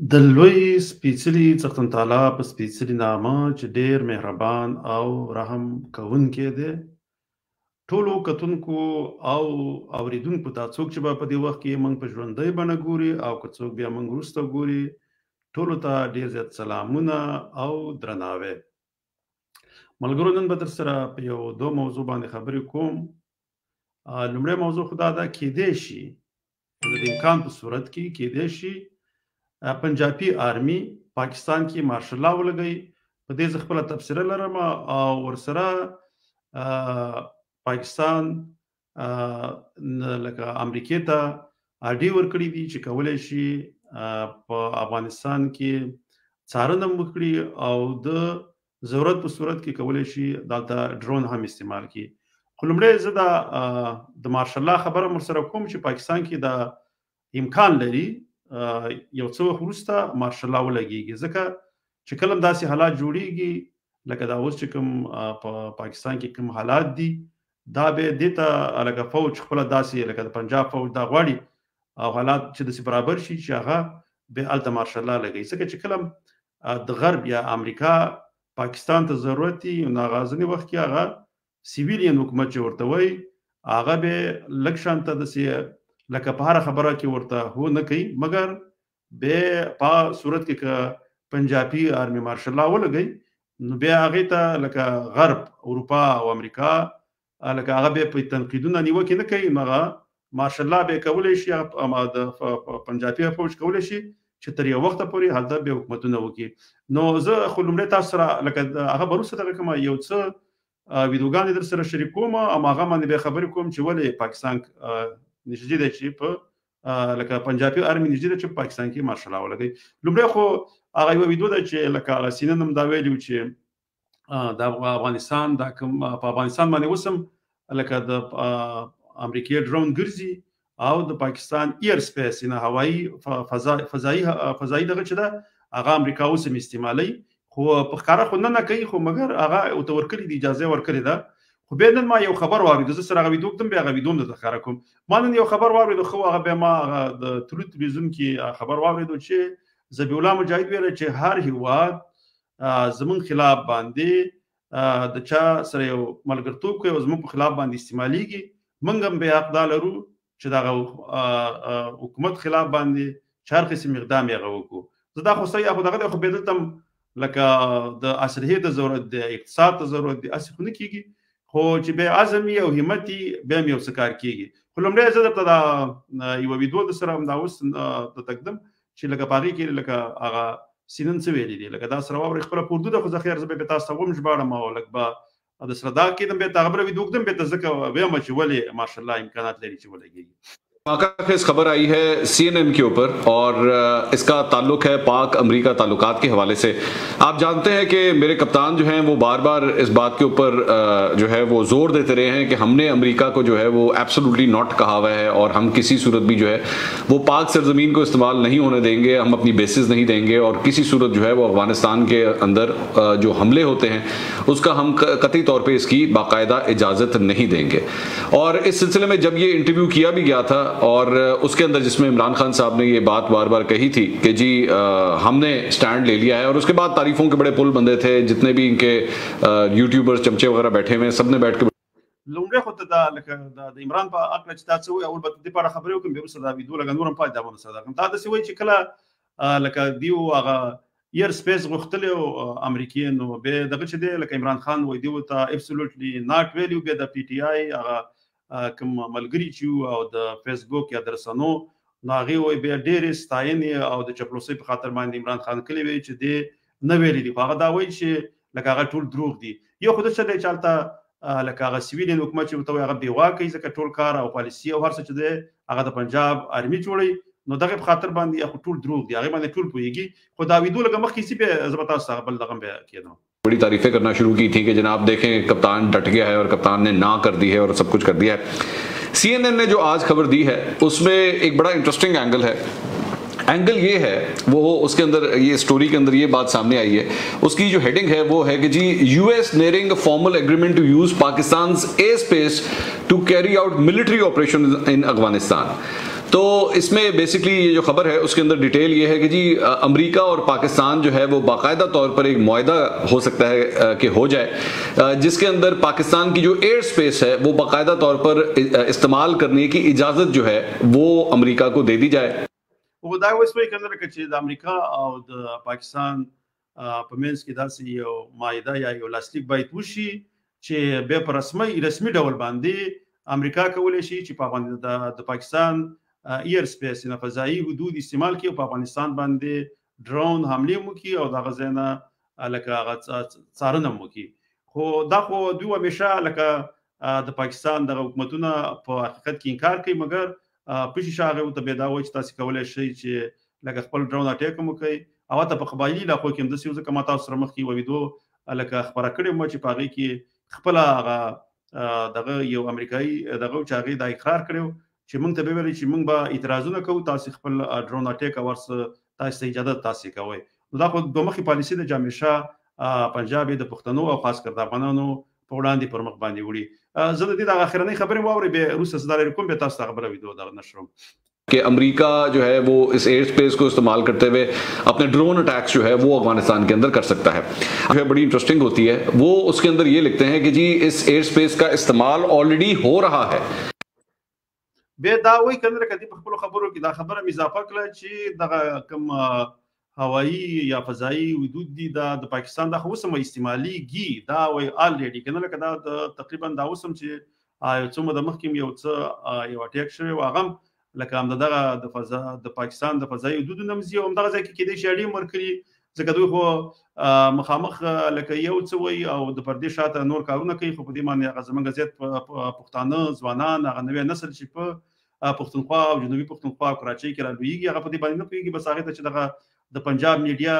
د لوی سپېڅلي څښتن تعالی په سپېڅلي نامه چې ډېر مهربان او رحم کوونکی دی. ټولو کتونکو او اوریدونکو ته څوک چې به په دې وخت کې موږ په ژوندۍ بڼه ګوري او که څوک بیا موږ وروسته ګوري، ټولو ته ډېر زیات سلامونه او درناوی. ملګرو، نن به در سره په یو دو موضوع باندې خبرې کوم. لومړی موضوع خو دا ده، کیدای شي د امکان په صورت کې کیدای شي پنجابي آرمي پاکستان کې مارشل لا ولګي. په دې زه خپله تبصره لرم او ورسره پاکستان لکه امریکې ته اډې ورکړي دي چې کولی شي په افغانستان کې څارنه وکړي او د ضرورت په صورت کې کولی شي دلته ډرون هم استعمال کړي. خو لومړی زه د مارشل لا خبره ورسره کوم چې پاکستان کې دا امکان لري یو څه وخت وروسته مارشل لا ولګېږي، ځکه چې کله هم داسې حالات جوړېږي لکه دا اوس چې کوم په پاکستان کې کوم حالات دي، دا به دې ته لکه فوج خپله داسې لکه د پنجاب فوج دا غواړي او حالات چې داسې برابر شي چې هغه به هلته مارشل لا لګوي. ځکه چې کله د غرب یا امریکا پاکستان ته ضرورت دي، نو هغه ځینې وخت کې هغه سیویلین حکومت چې ورته وایي هغه به لږ شانته داسې لکه په هره خبره کې ورته هو نه کوي، مګر به په صورت کې که پنجابي آرمي مارشل لا ولګوي نو بیا هغې ته لکه غرب اروپا او امریکا لکه هغه به په تنقیدونه نیوکې نه کوي، نو هغه مارشل لا به کولی شي د پنجابي فوج کولی شي چې تر یو وخته پورې هلته به حکومتونه وکړي. نو زه خو لومړی تاسو سره لکه هغه به وروسته دغه کومه یو څه ویډیوګانې در سره شریکوم او هغه باندې به خبرې کوم چې ولې پاکستان نږدې دی چې په لکه پنجابي آرمي نږدې ده چې په پاکستان کې مارشل لا ولګوي. لومړی خو هغه یوه ویډیو ده چې لکه هغه سینن هم دا ویلي و چې د افغانستان دا کوم په افغانستان باندې اوس هم لکه د امریکې ډرون ګرځي او د پاکستان ایر سپیس نه هوایي فضایي دغه چې ده هغه امریکا اوس هم استعمالوي، خو په ښکاره خو نه کوي، خو مګر هغه ورته ورکړي دي، اجازه ورکړې ده. خو بیا نن ما یو خبر واورېدو، زه سره هغه ویډیو ږدم، بیا هغه ویډیو هم درته ښکاره کوم. ما نن یو خبر واورېدو، خو هغه بیا ما د تلو تلویزیون کې خبر واورېدو چې ذبیح الله مجاهد ویله چې هر هیواد زمونږ خلاف باندې د چا سره یو ملګرتوب کوي او زمونږ په خلاف باندې استعمالیږي، موږ هم بیا حق دا لرو چې دغه حکومت خلاف باندې چې هر قسم اقدام یې هغه وکړو. زه دا خو صحیح خو دغه دی، خو بیا دلته هم لکه د اسلحې ته ضرورت دی، اقتصاد ته ضرورت دی، هسې خو نه کېږي، خو چې بیا عزم وي او همت وي بیا هم یو څه کار کېږي. خو لومړی زه درته دا یوه ویډیو در سره همدا اوس درته ږدم چې لکه په هغې کې لکه هغه سینن څه ویلي دي، لکه دا سره واورئ. خپله په اردو ده، خو زه خیر زه به تاسو ته وم ژباړم او لږ به د سره دا کېدم، بیا ته هغه بله ویډیو ږدم، بیا ته ځکه ویم چې ولې ماشاء الله امکانات لري چې ولګېږي. खेज खबर आई है CNN के ऊपर और इसका ताल्लुक है पाक अमेरिका ताल्लुकात के हवाले से। आप जानते हैं कि मेरे कप्तान जो हैं वो बार बार इस बात के ऊपर जो है वो जोर देते रहे हैं कि हमने अमेरिका को जो है वो एब्सोल्युटली नॉट कहा हुआ है और हम किसी सूरत भी जो है वो पाक सरजमीन को इस्तेमाल नहीं होने देंगे, हम अपनी बेसिस नहीं देंगे और किसी सूरत जो है वो अफगानिस्तान के अंदर जो हमले होते हैं उसका हम कतई तौर पर इसकी बाकायदा इजाज़त नहीं देंगे। और इस सिलसिले में जब ये इंटरव्यू किया भी गया था और उसके अंदर जिसमें इमरान खान साहब ने ये बात बार बार कही थी कि जी हमने स्टैंड ले लिया है, और उसके बाद तारीफों के बड़े पुल बंदे थे, जितने भी इनके यूट्यूबर्स चमचे वगैरह बैठे हुए सबने बैठ के لومړی خو ته دا لکه د عمران په عقله چې دا څه وایي، اول به دې په اړه خبرې وکړم، بیا وروسته دا ویډیو لکه نور هم پاتې دا به درسره درکړم. دا داسې وایي چې کله لکه دیو هغه ایر سپیس غوښتلی و امریکې، نو بیا دغه چې دی لکه عمران خان وایي دیو ته ابسولوټلي ناټ ویلي، بیا د پی ټي آی هغه کوم ملګري چې وو او د فیسبوک یا د رسنو نو هغې وایي بیا ډېرې ستاینې او د چپلوسۍ په خاطر باندې عمران خان کلي وایي چې دی نه ویلي دي، خو هغه دا وایي چې لکه هغه ټول دروغ دي. یو خو دا څه دی چې هلته لکه هغه سیویلین حکومت چې ورته وایي هغه بېوا کوي، ځکه ټول کار او پالیسي او هر څه چې دی هغه د پنجاب آرمي جوړوي، نو دغه په خاطر باندې خو ټول دروغ دي، هغې باندې ټول پوهېږي. خو دا ویډیو لکه مخکې سي بیا زه به تاسو ته بل دغه بیا کېدم बड़ी तारीफें करना शुरू की थी कि जनाब देखें कप्तान डट गया है और कप्तान ने ना कर दी है और सब कुछ कर दिया है। CNN ने जो आज खबर दी है उसमें एक बड़ा इंटरेस्टिंग एंगल है। एंगल ये है वो उसके अंदर ये स्टोरी के अंदर ये बात सामने आई है, उसकी जो हेडिंग है वो है कि जी US nearing a formal agreement to use Pakistan airspace to carry out military operation in Afghanistan. तो इसमें बेसिकली ये जो खबर है उसके अंदर डिटेल ये है कि जी अमेरिका और पाकिस्तान जो है वो बाकायदा तौर पर एक मुआहदा हो सकता है कि हो जाए, जिसके अंदर पाकिस्तान की जो एयर स्पेस है वो बाकायदा तौर पर इस्तेमाल करने की इजाजत जो है वो अमेरिका को दे दी जाए. دا اوس په کنده کې چې د امریکا او د پاکستان په منځ کې داسې یو معاهده یا یو لاسلیک باید وشي چې به په رسمي ډول باندې امریکا کولای شي چې په باندې د پاکستان ایر سپیس نه فضایی حدود استعمال کړي او په افغانستان باندې ډرون حمله وکړي او د غزنه لکه څارنه وکړي. خو دا خو دوی همیشه لکه د پاکستان د حکومتونو په حقیقت کې انکار کوي، مګر پښې شاغه او ته به دا وایي چې تاسو کولای شئ چې لکه خپل ډرون اټیک مو کوي او ته په قبایلی علاقو کې هم د سیوزه کما تاسو سره مخ کې وېدو لکه خبره کړې مو چې پاغي کې خپل هغه دغه یو امریکایي دغه چاغي د اقرار کړو چې موږ ته به ویل چې موږ به اعتراضونه کوو، تاسو خپل ډرون اټیک ورس تاسو اجازه تاسو کوي. دا خو د مخې پالیسي د جامعه پنجاب د پښتنو او خاص کر د افغانانو په وړاندې پر مخ باندې وړي. زه د دې د اخرنۍ خبرې واوري به روسه صدر کوم به تاسو خبره ویډیو دا نشروم कि अमेरिका जो है वो इस एयर स्पेस को इस्तेमाल करते हुए अपने ड्रोन अटैक्स जो है वो अफगानिस्तान के अंदर कर सकता है. जो है बड़ी इंटरेस्टिंग होती है, वो उसके अंदर ये लिखते हैं कि जी इस एयर स्पेस का इस्तेमाल ऑलरेडी हो रहा है. به دا وایي کنه کدی په خپل خبرو کې دا خبره اضافه کړه چې دغه کوم هوایی یا فضایی حدود دي د پاکستان د خو سم استعماليږي دا وایي الریډي کنه لکه دا تقریبا دا وسم چې یو څومره د مخکې یو څه یو اټیک شوی او هغه لکه هم دغه د فضا د پاکستان د فضایی حدود نمزي او دغه ځکه کې د شاړي مرکري ځکه دوی خو مخامخ لکه یو څه وایي او د پردې شاته نور کارونه کوي، خو په دې باندې هغه زمونږ زیات پښتانه ځوانان هغه نوې نسل چې په پښتونخوا او جنوبي پښتونخوا او کراچۍ کې راویږي هغه په دې باندې نه پیږي، بس هغه ته چې دغه د پنجاب میډیا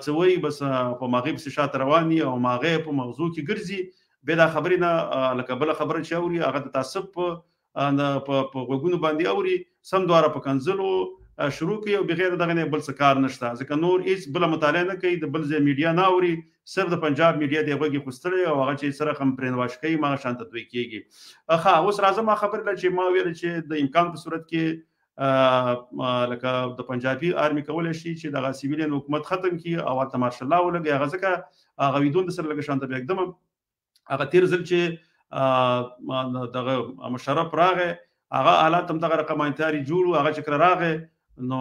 څوي بس په مغرب سره شاته رواني او ماغه په موضوع کې ګرځي به دا خبرې نه لکه بل خبره چې اوري هغه د تعصب په وګونو باندې اوري سم دواره په کنزلو شروع کوي او بغیر دغه نه بل څه کار نشته، ځکه نور هیڅ بل مطالعه نه کوي، د بل ځای میډیا نه اوري، صرف د پنجاب میډیا دی غوږی خوستلې او هغه چې سره هم پرنواش کوي ما شانت دوی کیږي. ښه اوس راځم خبر ل چې ما ویل چې د امکان په صورت کې لکه د پنجابي آرمي کولای شي چې دغه سیویلین حکومت ختم کړي او ته مارشل لا ولګي هغه ځکه هغه ویدون د سره لګ شانت به एकदम هغه تیر ځل چې دغه مشرف راغی هغه حالات هم دغه رقم انتاري جوړ هغه چکر راغی نو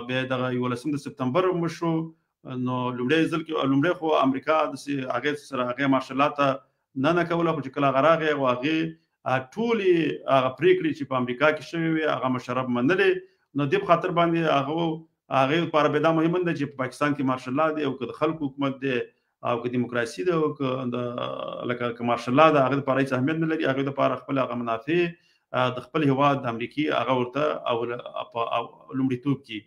به دغه 18 سپتمبر مشو نو لومړی ځل کې لومړی خو امریکا د هغه سره هغه مارشلات نه کوله خو چې کله غراغه او هغه ټولي هغه پریکړې چې په امریکا کې شوی وي هغه مشرف منلې نو د خاطر باندې هغه لپاره به دا مهم ده چې په پاکستان کې مارشل لا دی او که د خلکو حکومت دی او که دیموکراسي ده او که لکه مارشل لا ده هغه لپاره هیڅ اهمیت نه لري، هغه لپاره خپل هغه منافع د خپل هواد د امریکای هغه ورته او لومړیتوب کې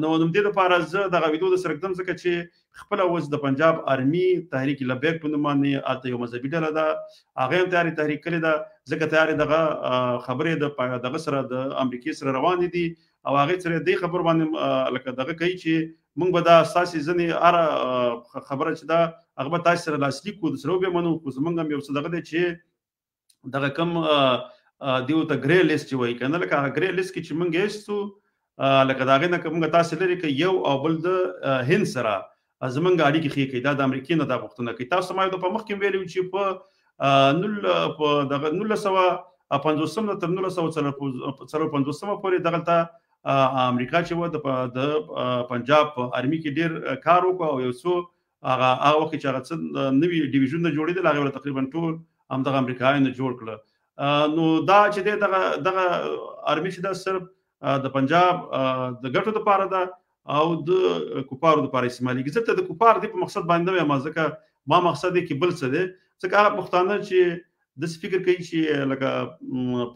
نو د دې لپاره زه دغه ویډیو د سره کوم ځکه چې خپل اوس د پنجاب آرمي تحریک لبیک په نوم باندې الته یو مذهبي ډله ده هغه هم تحریک کړی ده ځکه تیارې دغه خبرې دغه سره د امریکای سره روان دي او هغه سره د خبر باندې لکه دغه کوي چې موږ به دا اساسي ځنې اره خبره چې دا هغه تاسو سره لاسلیک کو د سره به منو خو زمونږ هم یو څه دغه دی چې دغه کم دیو ته ګری لیست وایي کنه لکه هغه ګری لیست کې چې موږ یې لکه داغه نه کومه تاسو لري کې یو او بل د هند سره زمونږ اړیکې خې کې دا د امریکای نه دا غوښتنه کوي. تاسو ما په مخ کې ویلو چې په دغه 1950 تر 1950 پورې دغه امریکا چې و د پنجاب آرمي کې ډیر کار وکړ او یو څو هغه وخت چې هغه نوی ډیویژن جوړېدل هغه تقریبا ټول هم د امریکایانو جوړ کړل نو دا چې دغه آرمي چې دا صرف د پنجاب د ګټو لپاره ده او د کوپارو لپاره استعمالي ځکه د کوپار دی په مقصد باندې ما ځکه ما مقصد کې بل څه دی ځکه هغه پښتانه چې د فکر کوي چې لکه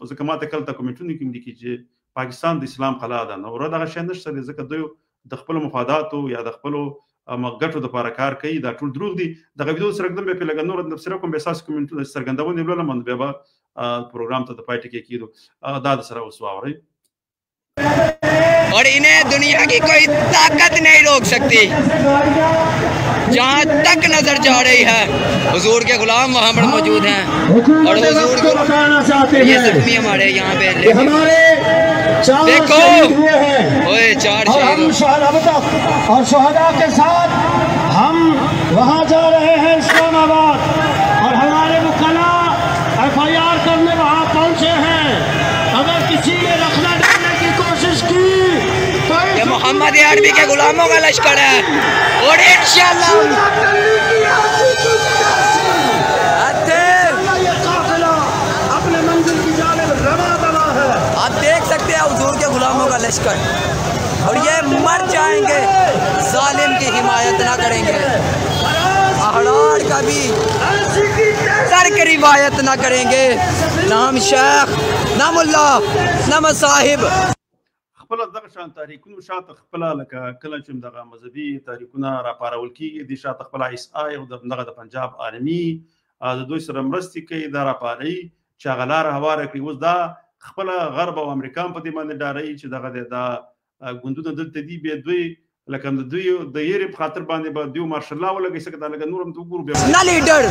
ځکه ماته کله کومنټونه کوم دي چې پاکستان د اسلام قلا ده نو دغه شی نشته ځکه دوی د خپل مفاداتو یا د خپل مګټو لپاره کار کوي دا ټول دروغ دي دغه ویډیو سره کوم په لګا نور د سره کوم اساس کومنټونه سرګندونه بل من به پروګرام ته د پاتې کې کیدو دا د سره وسو اوري और इन्हें दुनिया की कोई ताकत नहीं रोक सकती। जहाँ तक नजर जा रही है हुजूर के गुलाम वहाँ पर मौजूद हैं और हुजूर को बताना चाहते हैं। ये जख्मी हमारे यहाँ पे देखो, ओए 4 और शहदा के साथ हम वहाँ जा रहे हैं इस्लामाबाद, और हमारे मुकल्ला FIR करने वहाँ पहुँचे हैं। अगर किसी ने रखना डालने की कोशिश की तो ये मोहम्मद अरबी के गुलामों का लश्कर है और इंशाअल्लाह अपने मंजिल की जानिब रवा दवा है। आप देख सकते हैं हुजूर के गुलामों का लश्कर, और ये मर जाएंगे, जालिम की हिमायत ना करेंगे, अहरार का भी तर्क रिवायत ना करेंगे। नाम शेख, ना मुल्ला, ना मसाहिब। خپل دغه شان تحریکونو شاته خپل لکه کله چې دغه مذهبي تحریکونه راپارول کیږي د شاته خپل ISI او دغه د پنجاب آرمي د دوی سره مرستې کوي دا راپاري چې هغه لاره هواره کوي. اوس دا خپل غرب او امریکا په دې باندې ډاري چې دغه د ګوندونه دلته دي به دوی لکه د دوی د یې په خاطر باندې به دوی ماشاءالله ولګي سکه دا لکه نورم تو ګورو به ना लीडर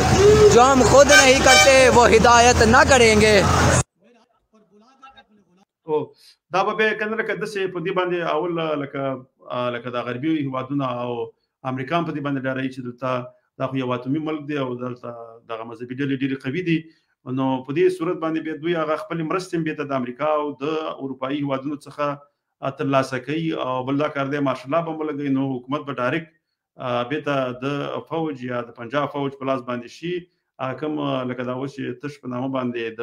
जो हम खुद नहीं करते वो हिदायत ना करेंगे। او دا به کنه لکه د سه په دې باندې اول لکه د غربي هیوادونو او امریکا په دې باندې ډاري چې دلته دا خو یو اتمی ملک دی او دلته دغه مذهبي ډلې ډېرې قوي دي، نو په دې صورت باندې به دوی هغه خپل مرستې به د امریکا او د اروپאי هیوادونو څخه ترلاسه کوي او بل دا کار دی ماشاءالله به ملګری نو حکومت به ډایرکټ به ته د فوج یا د پنجاب فوج په لاس باندې شي کوم لکه دا اوس چې تش په نامه باندې د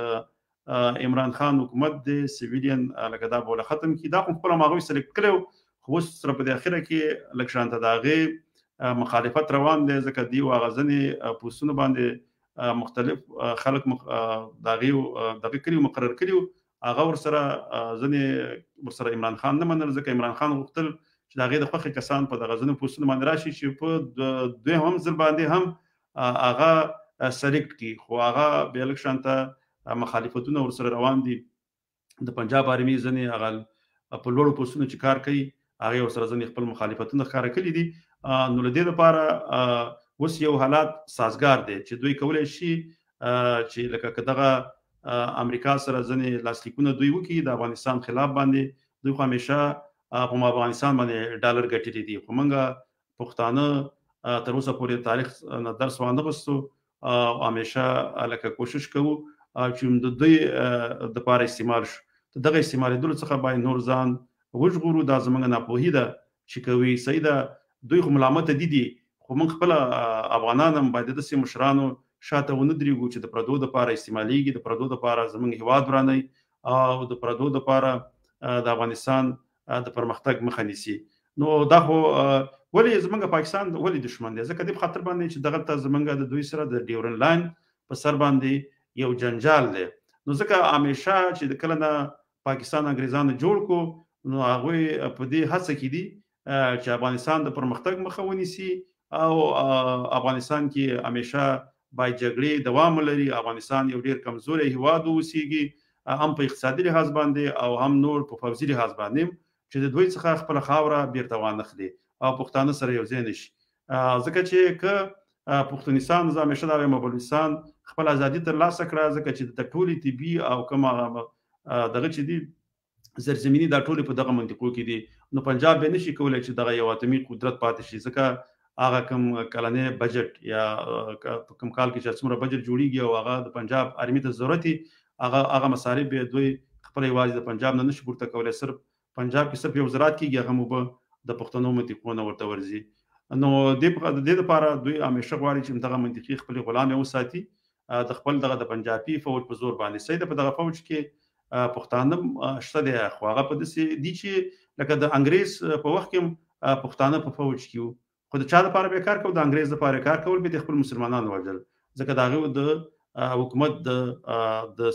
عمران خان حکومت د سیویلین لکه دا بوله ختم کی دا خپل ماغوي سلیکټ کړو، خو سره په اخره کې لکه شانته داغه مخالفت روان دي ځکه دی واغزنې پوسونه باندې مختلف خلک دغه کړیو مقرر کړیو هغه ور سره ځنې ور سره عمران خان نه منل ځکه عمران خان غوښتل چې دغه د خوخي کسان په دغه ځنې پوسونه باندې راشي چې په دوی هم ځل باندې هم هغه سلیکټ کی، خو هغه به لکه شانته مخالفتونه ور سره روان دي د پنجاب آرمي ځنې هغه په لوړو پوسټونو چې کار کوي هغه ور سره ځنې خپل مخالفتونه ښکاره کړي دي. نو له دې لپاره اوس یو حالات سازګار دی چې دوی کولای شي چې لکه دغه امریکا سره ځنې لاسلیکونه دوی وکړي د افغانستان خلاف باندې دوی خو همیشه په افغانستان باندې ډالر ګټلي دي، خو موږ پښتانه تر اوسه پورې تاریخ نه درس وانه غوښتو او همیشه لکه کوشش کوو چې د دوی د لپاره استعمال شو دغه استعمالېدلو څخه باید نور ځان وژغورو. دا زموږ ناپوهي ده چې کوي صحیح ده، دوی خو ملامت دي خو موږ خپل افغانان هم باید داسې مشرانو شاته ونه درېږو چې د پردو دپاره استعمالیږي، د پردو دپاره زموږ هیواد ورانوي او د پردو دپاره د افغانستان د پرمختګ مخه نیسي. نو دا خو ولې زموږ پاکستان ولې دشمن دی؟ ځکه دې په خاطر باندې چې دغلته زموږ د دوی سره د ډیورن لاین په سر باندې یو جنجال دی. نو ځکه همیشه چې د کله نه پاکستان انګریزانو جوړ کو نو هغوی په دې هڅه کې دي چې افغانستان د پرمختګ مخه ونیسي او افغانستان کې همیشه باید جګړې دوام ولري، افغانستان یو ډیر کمزوری هیواد اوسیږي هم په اقتصادي لحاظ باندې او هم نور په فوزي لحاظ باندې چې د دوی څخه خپل خاوره بیرته وانخلي او پښتانه سره یو ځای نشي. ځکه چې که پښتونستان زه همیشه دا وایم بلوچستان خپل ازادي ترلاسه کړه ځکه چې د ټولې طبي او کوم دغه چې دي زرزمینی دا ټولې په دغه منطقو کې دي، نو پنجاب به نشي کولای چې دغه یو اتمی قدرت پاتې شي ځکه هغه کوم کلنې بجټ یا کوم کال کې چې څومره بجټ جوړیږي او هغه د پنجاب آرمي ته ضرورت هغه مصارف به دوی خپل یوازې د پنجاب نه نشي پورته کولای، صرف پنجاب کې صرف یو زراعت کېږي هغه مو به د پښتنو منطقونه ورته ورځي. نو د دې لپاره دوی همیشه غواړي چې دغه منطقي خپل غلام وساتي د خپل دغه د پنجابي فوج په زور باندې. صحیح ده په دغه فوج کې پښتانه شته دي، خو هغه په داسې دي چې لکه د انګریز په وخت کې پښتانه په فوج کې وو، خو د چا لپاره به کار کول؟ د انګریز لپاره کار کول به د خپل مسلمانانو وژل، ځکه د هغه د حکومت د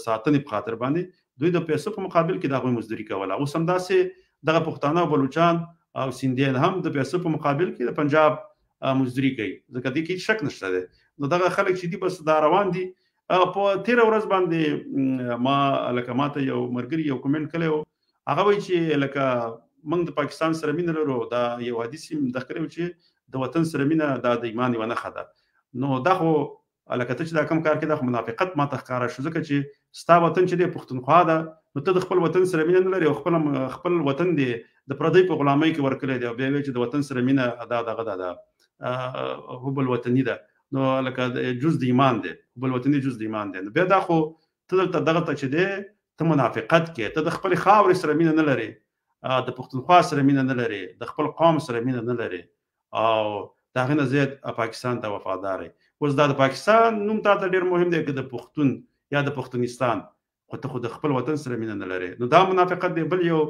ساتنې په خاطر باندې دوی د پیسو په مقابل کې د هغوی مزدوري کوله. اوس همداسې دغه پښتانه او بلوچان او سیندیان هم د پیسو په مقابل کې د پنجاب مزدوري کوي، ځکه دې کې شک نشته دی. نو دغه خلک چې دي بس دا روان دي. په تیره ورځ باندې ما لکه ماته یو ملګري یو کومنټ کړی و، هغه وایي چې لکه موږ د پاکستان سره مینه لرو دا یو حدیث د کړو چې د وطن سره مینه دا د ایمان یو نښه ده نو دا خو لکه ته چې دا کوم کار کې د منافقت ما ته ښکاره شو ځکه چې ستا وطن چې دی پښتونخوا ده نو ته د خپل وطن سره مینه نه لري او خپل وطن دی د پردی په غلامۍ کې ورکړی دی او بیا وایي چې د وطن سره مینه دا دغه ده حب الوطني ده نو لکه جز د ایمان دی حب الوطني جز د ایمان دی نو بیا دا خو ته دلته دغه ته چې دی ته منافقت کې ته د خپل خاورې سره مینه نه لري د پښتونخوا سره مینه نه لري د خپل قوم سره مینه نه لري او دا غنه زیات پاکستان ته وفادار اوس دا د پاکستان نوم ته ډیر مهم دی که د پښتون یا د پښتونستان خو ته خو د خپل وطن سره مینه نه لري نو دا منافقت دی بل یو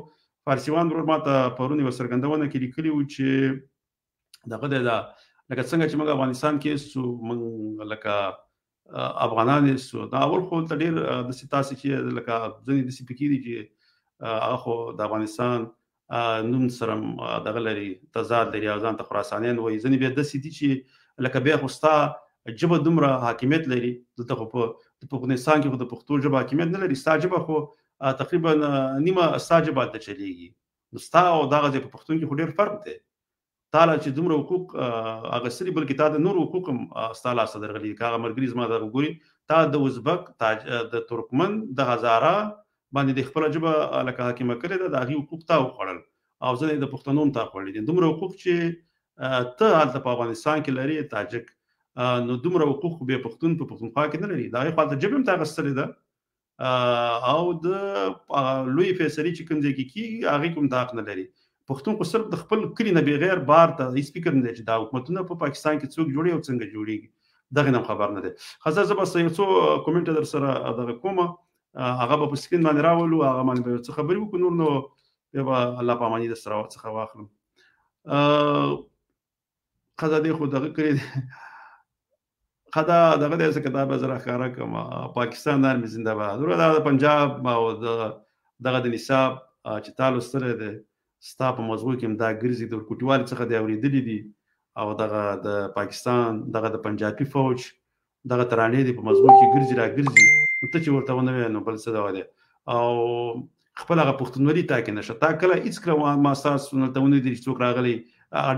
فارسیوان ورور ماته پرون یو څرګندونه کې لیکلي وو چې دغه دی دا لکه څنګه چې موږ افغانستان کې سو موږ لکه افغانان سو دا اول خو ته ډیر د تاسو چې لکه ځینې د سپیکې دي چې هغه خو د افغانستان نوم سره دغه لري تضاد لري او ځان ته خراسانیان وایي ځینې بیا داسې دي چې لکه بیا خو ستا ژبه دومره حاکمیت لري دلته خو په افغانستان کې خو د پښتو ژبه حاکمیت نه لري ستا ژبه خو تقریبا نیمه ستا ژبه هلته چلیږي نو ستا او دغه ځای په پښتون کې خو ډېر فرق دی تعالی چې دومره حقوق اغستلي بلکې تا د نور حقوق هم ستا لاسته درغلي که هغه ملګري زما دغه ګوري تا د ازبک د ترکمن د هزاره باندې د خپله ژبه لکه حاکمه کړې ده د هغې حقوق تا وخوړل او ځینې د پښتنو هم تا خوړلي دي دومره حقوق چې ته هلته په افغانستان کې لري تاجک نو دومره حقوق خو بیا پښتون په پښتونخوا کې نه لري د هغې خوا ته ژبې هم تا اخیستلې ده او د لوی فیصلې چې کوم ځای کې کېږي هغې کوم دا حق نه لري پښتون خو صرف د خپل کلي نه بغیر بار ته هیڅ فکر نه دی چې دا حکومتونه په پاکستان کې څوک جوړي او څنګه جوړیږي دغه نه خبر نه دی خاصه زه بس یو څو کومنټ در سره دغه کوم هغه په سکرین باندې راولو هغه باندې به څه خبرې وکړو نور نو بیا الله په اماني د سره څخه واخلم خاصه دی خو دغه کړی خدا دغه د کتاب زره ښکارا کوم پاکستان آرمي زنده باد ورته د پنجاب او دغه د نصاب چې تاسو سره دی ستا په موضوع کې دا ګرځي د ورکوټوالي څخه دی اورېدلي دي او دغه د پاکستان دغه د پنجابي فوج دغه ترانې دي په موضوع کې ګرځي را ګرځي نو ته چې ورته ونه وایې نو بل څه دغه دی او خپل هغه پښتونولي ټاکې نشه تا کله هېڅکله ما ستاسو دلته ونه دي چې څوک راغلی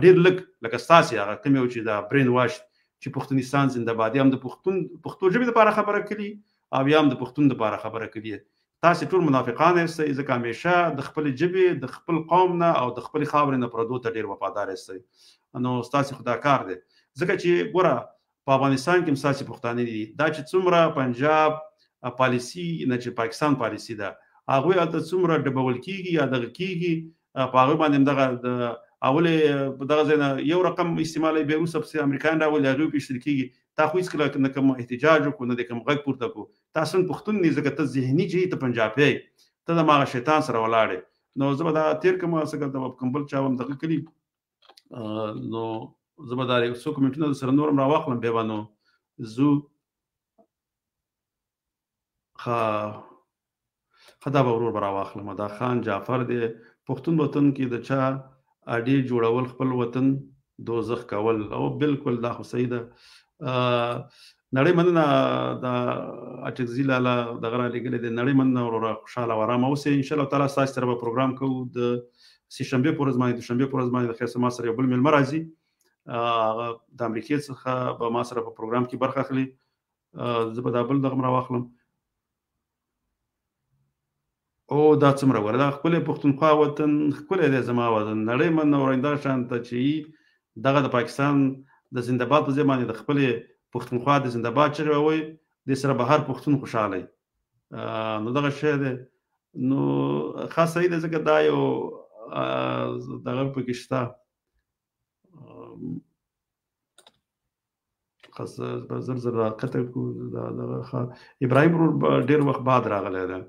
ډېر لږ لکه ستاسې هغه کوم یو چې دا برین واش چې پښتونستان زنده باد یا هم د پښتو ژبې دپاره خبره کړي او یا هم د پښتون دپاره خبره کړي تاسو ټول منافقان یاستئ ځکه همیشه د خپل ژبې د خپل قوم نه او د خپل خاورې نه پردو ته ډېر وفادار یاستئ نو ستاسو خو دا کار دی ځکه چې ګوره په افغانستان کې هم ستاسې پښتانه دي دا چې څومره پنجاب پالیسي نه چې پاکستان پالیسي ده هغوی هلته څومره ډبول کېږي یا دغه کېږي په هغوی باندې هم دغه د اولې په دغه ځای نه یو رقم استعمالوي بیا وروسته پسې امریکایان راولي هغوی پېشتل کېږي تا خو هېڅکله نه کوم احتجاج وکړو نه د کوم غږ پورته کړو تاسو پښتون نه ځکه ته ذهني چې ته پنجابی ته د هماغه شیطان سره ولاړې نو زه به دا تېر کړم څنګه د کوم بل چا هم دغه کړي نو زه به دا یو څو کومنټونه سره نور هم راواخلم بیا به نو ځو ښه دا به ورور به راواخلم دا خان جعفر دی پښتون وطن کې د چا اډې جوړول خپل وطن دوزخ کول او بالکل دا خو صحیح ده نړۍ مننه د اټکزي لاله دغه رالیږلی دی نړۍ مننه وروره خوشحاله او ارامه اوسئ انشاءالله تعالی ستاسو سره به پروګرام کوو د سهشنبې په ورځ باندې دوشنبې په ورځ باندې د خیر سره ما سره یو بل میلمه راځي هغه د امریکې څخه به ما سره په پروګرام کې برخه اخلي زه به دا بل دغه هم راواخلم او دا څومره وره دا ښکلی پښتونخوا وطن ښکلی دی زما وطن نړۍ مننه وروره همدغه شان ته چې دغه د پاکستان د زنده باد په ځای باندې د خپلې پښتونخوا د زنده باد چغې ووایي دې سره به هر پښتون خوشحاله نو دغه شی دی نو خاص صحیح دی ځکه دا یو دغه پکې شته خاص به زر زر راکته کړو دغه ابراهیم ورور ډېر وخت بعد راغلی دی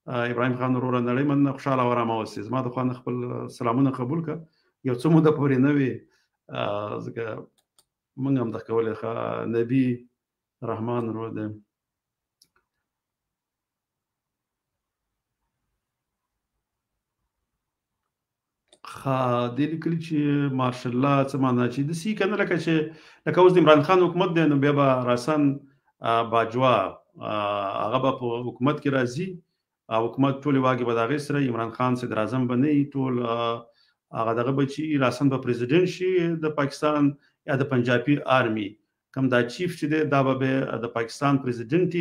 ابراهیم خان وروره نړۍ مننه خوشحاله او ارامه اوسئ زما د خوا نه خپل سلامونه قبول کړه یو څه موده پورې نه وي ځکه موږ هم دغه کولی نبي رحمان ورور دی دې لیکلي چې ماشاءالله څه معنا چې داسې که نه لکه اوس د عمران خان حکومت دی نو بیا به راسن باجوا هغه به په حکومت کې راځي حکومت ټول واګي به دغه سره عمران خان صدر اعظم بنې ټول هغه دغه بچي راسن به پریزیدنت شي د پاکستان یا د پنجابي آرمي کوم دا چیف چې دی دا به د پاکستان پریزیدنت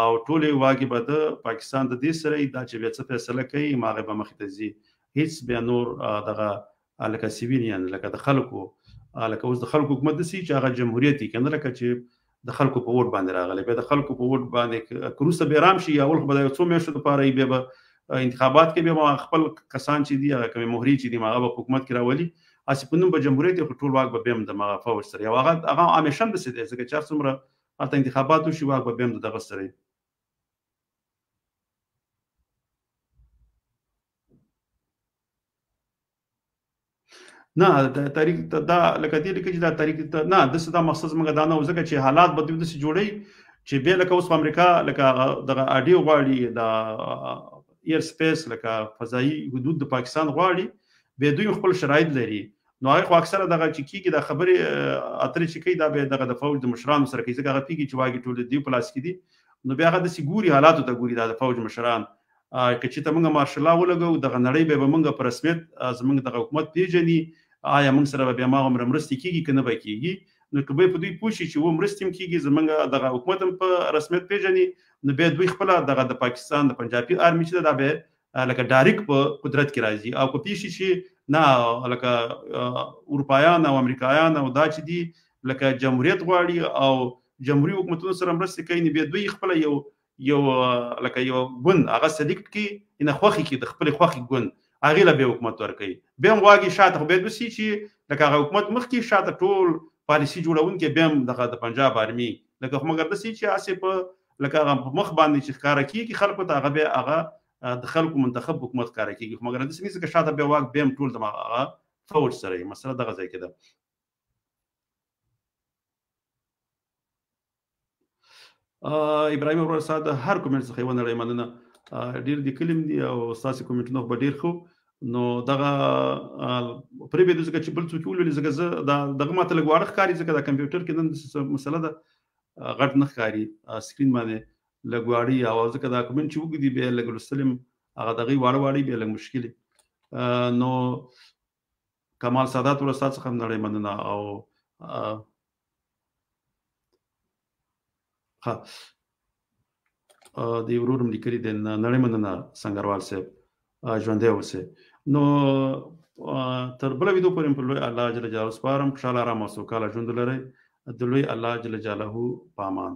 او ټول واګي به د پاکستان د دې سره دا چې به څه فیصله کوي ماغه به مخ ته ځي هیڅ به نور دغه لکه سیویلیان لکه د خلکو لکه اوس د خلکو حکومت دسی چې هغه جمهوریت کنه لکه چې د خلکو په ووټ باندې راغلی به د خلکو په ووټ باندې کروسه بیرام شي یا ول خو به یو څو میاشتو لپاره به انتخابات کې به خپل کسان چې دی هغه کوم مهري چې دی هغه په حکومت کې راولي اسی په نوم به جمهوریت ټول واک به هم د مغه فوج سره یو هغه همیشه د سید ځکه چې څومره حتی انتخابات شي واک به هم دغه سره نه د تاریخ دا لکه دې لکه چې دا تاریخ نه د څه دا مقصد موږ دا نه وزګه چې حالات بدوي د څه جوړي چې به لکه اوس امریکا لکه د اډیو غواړي د ایر سپیس لکه فضایی حدود د پاکستان غواړي به دوی خپل شرایط لري نو هغه اکثره دغه چې کیږي د خبرې اترې چې کوي دا به دغه د فوج د مشرانو سره کوي ځکه هغه پیږي چې واګي ټول دی پلاس کې دي نو بیا هغه د سګوري حالاتو ته ګوري د فوج مشران چې ته موږ مارشال لا ولګو د نړۍ به موږ په رسمیت زموږ د حکومت پیژني آیا موږ سره به ما عمر مرستي کیږي کنه به کیږي نو کبه په دوی پوښي چې و مرستیم کیږي زمونږ د حکومت په رسمیت پیژني نو به دوی خپل د پاکستان د پنجابي آرمي چې دا به لکه ډایرک په قدرت کې راځي او کو پیښي چې نه لکه اروپایان او امریکایان او دا چې دي لکه جمهوریت غواړي او جمهوریت حکومتونو سره مرستي کوي نو به دوی خپل یو لکه یو ګوند هغه سلیکټ کی نه خوخي کی د خپل خوخي ګوند هغه له به حکومت ورکوي به هم واګي شاته به د سي چې لکه حکومت مخ کې شاته ټول پالیسی جوړون کې به هم د پنجاب آرمي لکه مګر د سي چې اسې په لکه مخ باندې چې ښکارا کیږي خلکو ته هغه به هغه د خلکو منتخب حکومت ښکارا کیږي مګر د سي چې شاته به واګ به هم ټول د هغه فوج سره مسله دغه ځای کې ده ابراهيم ورور ساده هر کومنټ څخه ونه مننه ډیر د کلم دی او ساسي کومنټونو په ډیر خو نو دغه پرې به د څه چې بل څه کول زګه دغه ماته لګواره ښکاری ځکه د کمپیوټر کې نن مسله ده غټ نه ښکاری سکرین باندې لګواړي او ځکه دا کومنټ چې وګدي به لګل سلم هغه دغه واړی به لګ مشکل نو کمال سادات ور استاد څخه نړۍ مننه او ها د ورورم لیکلي د نړۍ مننه سنگروال صاحب ژوندې اوسه نو تر بل ویډیو پورې په لوی الله جل جلاله سپارم خوشاله آرام او سوکاله ژوند لرئ د لوی الله جل جلاله په امان